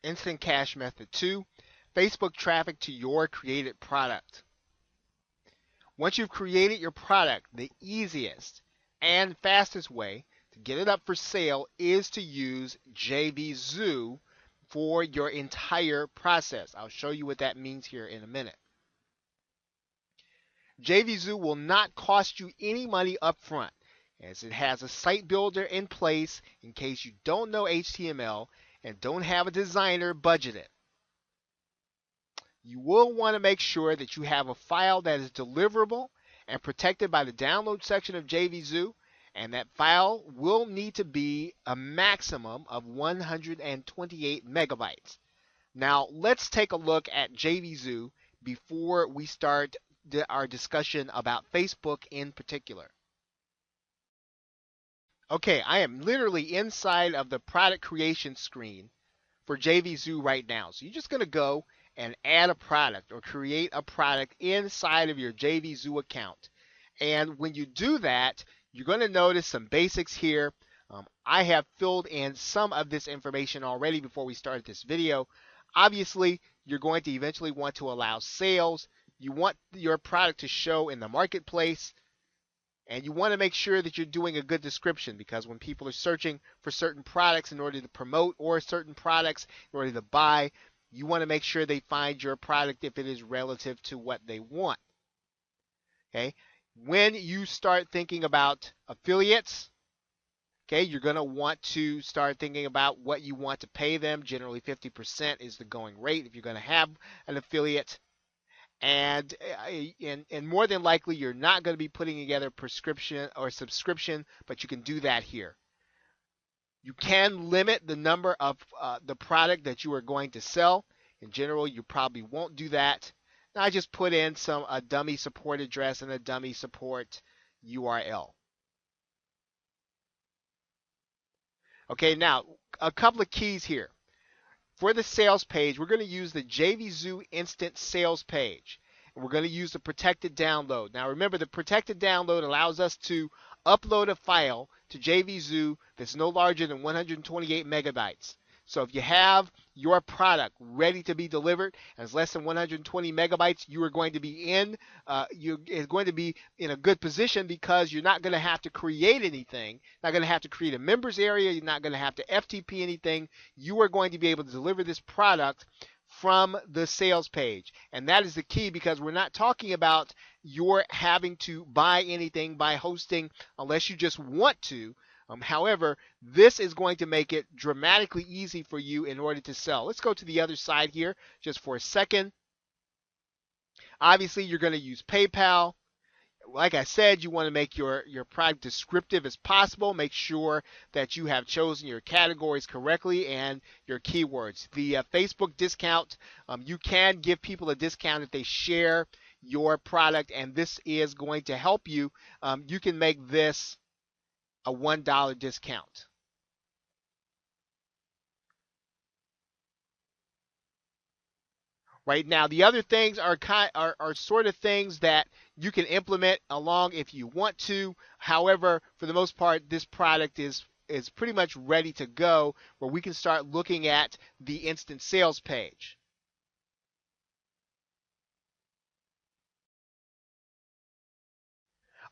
Instant cash method 2, Facebook traffic to your created product. Once you've created your product, the easiest and fastest way to get it up for sale is to use JVZoo for your entire process. I'll show you what that means here in a minute. JVZoo will not cost you any money up front, as it has a site builder in place in case you don't know HTML and don't have a designer budgeted. You will want to make sure that you have a file that is deliverable and protected by the download section of JVZoo, and that file will need to be a maximum of 128 megabytes. Now, let's take a look at JVZoo before we start our discussion about Facebook in particular. Okay, I am literally inside of the product creation screen for JVZoo right now. So you're just going to go and add a product or create a product inside of your JVZoo account. And when you do that, you're going to notice some basics here. I have filled in some of this information already before we started this video. Obviously, you're going to eventually want to allow sales. You want your product to show in the marketplace. And you want to make sure that you're doing a good description, because when people are searching for certain products in order to promote or certain products in order to buy, you want to make sure they find your product if it is relative to what they want. Okay? When you start thinking about affiliates, okay, you're going to want to start thinking about what you want to pay them. Generally 50% is the going rate if you're going to have an affiliate. And more than likely, you're not going to be putting together prescription or subscription, but you can do that here. You can limit the number of the product that you are going to sell. In general, you probably won't do that. Now, I just put in a dummy support address and a dummy support URL. Okay, now a couple of keys here. For the sales page, we're going to use the JVZoo Instant Sales page. And we're going to use the protected download. Now remember, the protected download allows us to upload a file to JVZoo that's no larger than 128 megabytes. So if you have your product ready to be delivered and it's less than 120 megabytes, you are going to be in a good position, because you're not going to have to create anything. Not going to have to create a members area. You're not going to have to FTP anything. You are going to be able to deliver this product from the sales page. And that is the key, because we're not talking about your having to buy anything by hosting unless you just want to. However, this is going to make it dramatically easy for you in order to sell. Let's go to the other side here just for a second. Obviously, you're going to use PayPal. Like I said, you want to make your product descriptive as possible. Make sure that you have chosen your categories correctly and your keywords. The Facebook discount, you can give people a discount if they share your product, and this is going to help you. You can make this a $1 discount. Right now, the other things are sort of things that you can implement along if you want to. However, for the most part, this product is pretty much ready to go, where we can start looking at the instant sales page.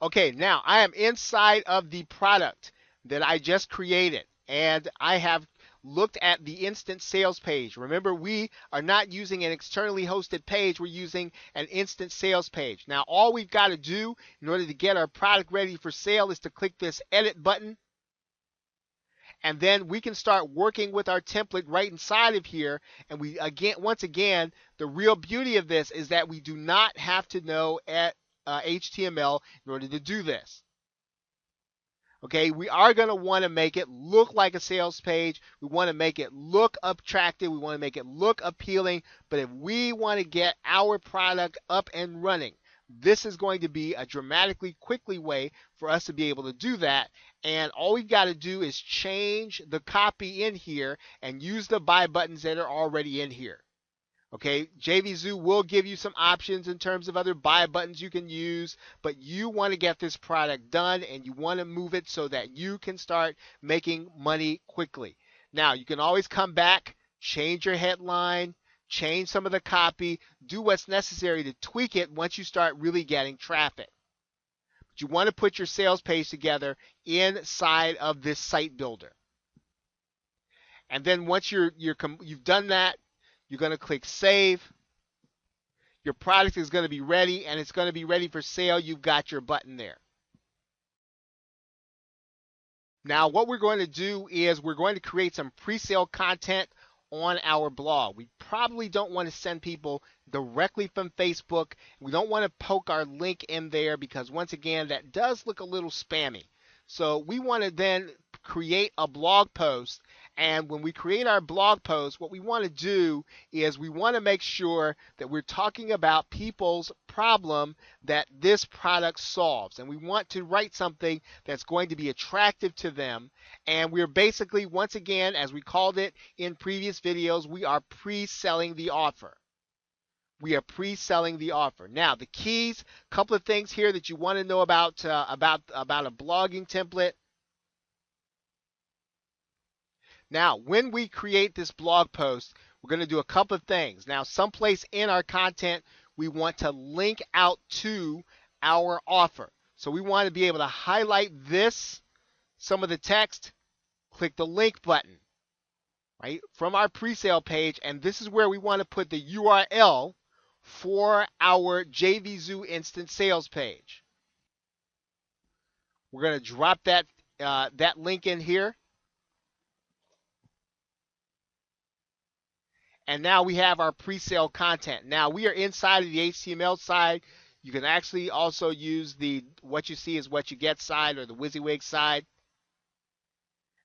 Okay, now I am inside of the product that I just created, and I have looked at the instant sales page. Remember, we are not using an externally hosted page. We're using an instant sales page. Now, all we've got to do in order to get our product ready for sale is to click this edit button, and then we can start working with our template right inside of here. And once again, the real beauty of this is that we do not have to know HTML in order to do this. Okay, we are going to want to make it look like a sales page. We want to make it look attractive. We want to make it look appealing. But if we want to get our product up and running, this is going to be a dramatically quickly way for us to be able to do that. And all we've got to do is change the copy in here and use the buy buttons that are already in here. Okay, JVZoo will give you some options in terms of other buy buttons you can use, but you want to get this product done and you want to move it so that you can start making money quickly. Now, you can always come back, change your headline, change some of the copy, do what's necessary to tweak it once you start really getting traffic. But you want to put your sales page together inside of this site builder. And then once you've done that, you're going to click save. Your product is going to be ready, and it's going to be ready for sale. You've got your button there. Now what we're going to do is we're going to create some pre-sale content on our blog. We probably don't want to send people directly from Facebook. We don't want to poke our link in there because once again, that does look a little spammy. So we want to then create a blog post. And when we create our blog post, what we want to do is we want to make sure that we're talking about people's problem that this product solves. And we want to write something that's going to be attractive to them. And we're basically, once again, as we called it in previous videos, we are pre-selling the offer. We are pre-selling the offer. Now, the keys, a couple of things here that you want to know about a blogging template. Now, when we create this blog post, we're going to do a couple of things. Now, someplace in our content, we want to link out to our offer. So we want to be able to highlight this, some of the text, click the link button, right, from our pre-sale page, and this is where we want to put the URL for our JVZoo instant sales page. We're going to drop that link in here. And now we have our pre-sale content. Now we are inside of the HTML side. You can actually also use the what you see is what you get side or the WYSIWYG side.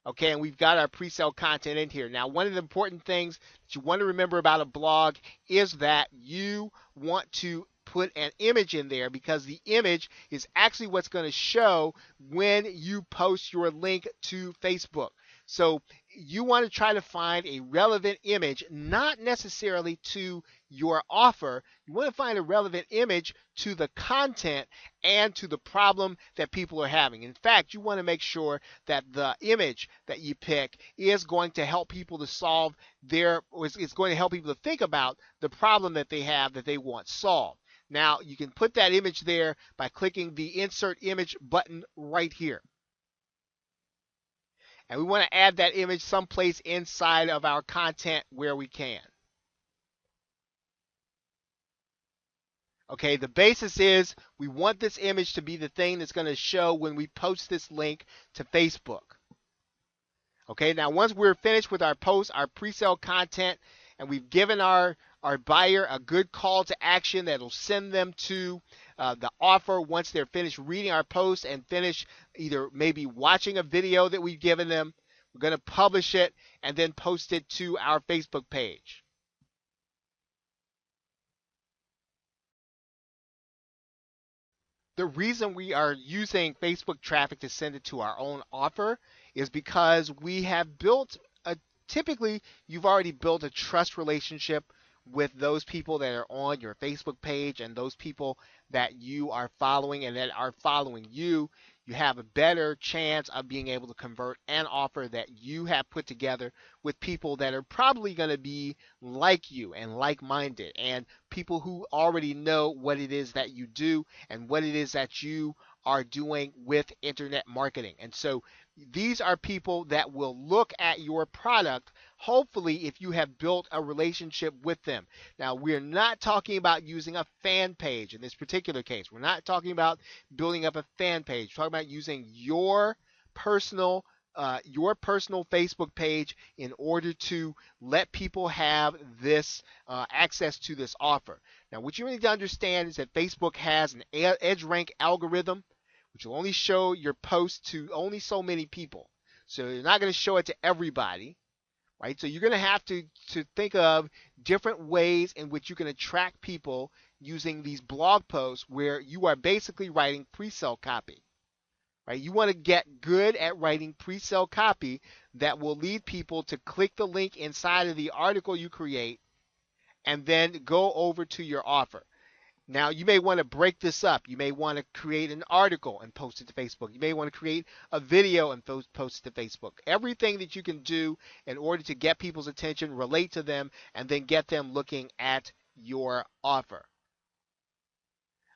Okay, and we've got our pre-sale content in here. Now, one of the important things that you want to remember about a blog is that you want to put an image in there because the image is actually what's going to show when you post your link to Facebook. So you want to try to find a relevant image, not necessarily to your offer. You want to find a relevant image to the content and to the problem that people are having. In fact, you want to make sure that the image that you pick is going to help people to solve it's going to help people to think about the problem that they have that they want solved. Now, you can put that image there by clicking the Insert Image button right here. And we want to add that image someplace inside of our content where we can. Okay, the basis is we want this image to be the thing that's going to show when we post this link to Facebook. Okay, now once we're finished with our post, our pre-sale content, and we've given our buyer a good call to action that'll send them to the offer once they're finished reading our post and finish either maybe watching a video that we've given them, we're going to publish it and then post it to our Facebook page. The reason we are using Facebook traffic to send it to our own offer is because we have built typically you've already built a trust relationship with those people that are on your Facebook page and those people that you are following and that are following you. You have a better chance of being able to convert an offer that you have put together with people that are probably going to be like you and like-minded and people who already know what it is that you do and what it is that you are doing with internet marketing. And so these are people that will look at your product, hopefully, if you have built a relationship with them. Now, we're not talking about using a fan page in this particular case. We're not talking about building up a fan page. We're talking about using your personal Facebook page in order to let people have this access to this offer. Now, what you need to understand is that Facebook has an EdgeRank algorithm, which will only show your post to only so many people. So you're not going to show it to everybody, right? So you're going to have to think of different ways in which you can attract people using these blog posts where you are basically writing pre-sale copy, right? You want to get good at writing pre-sale copy that will lead people to click the link inside of the article you create and then go over to your offer. Now, you may want to break this up. You may want to create an article and post it to Facebook. You may want to create a video and post it to Facebook. Everything that you can do in order to get people's attention, relate to them, and then get them looking at your offer.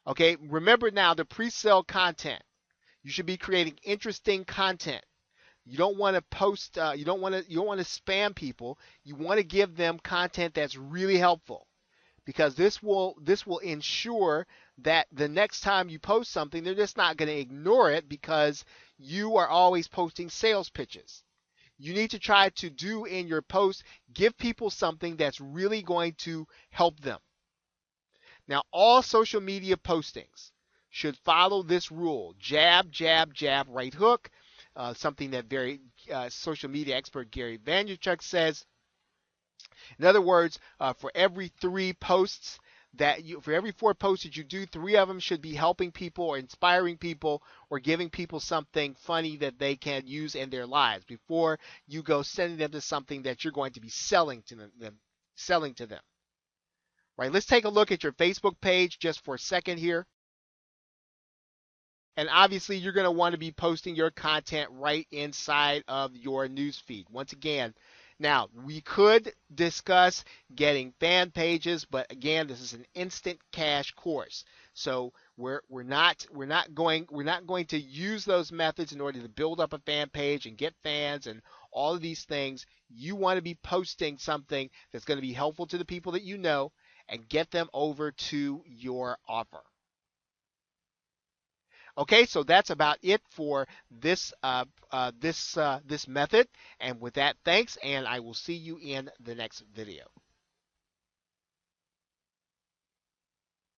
Okay, remember now the pre-sale content. You should be creating interesting content. You don't want to post. You don't want to spam people. You want to give them content that's really helpful, because this will ensure that the next time you post something, they're just not going to ignore it because you are always posting sales pitches. You need to try to do in your post, give people something that's really going to help them. Now, all social media postings should follow this rule: jab, jab, jab, right hook. Something that social media expert Gary Vaynerchuk says. In other words, for every 4 posts that you do, 3 of them should be helping people or inspiring people or giving people something funny that they can use in their lives before you go sending them to something that you're going to be selling to them. Right? Let's take a look at your Facebook page just for a second here. And obviously, you're going to want to be posting your content right inside of your newsfeed. Once again, now we could discuss getting fan pages, but again, this is an instant cash course, so we're not going to use those methods in order to build up a fan page and get fans and all of these things. You want to be posting something that's going to be helpful to the people that you know and get them over to your offer. Okay, so that's about it for this this method. And with that, thanks, and I will see you in the next video.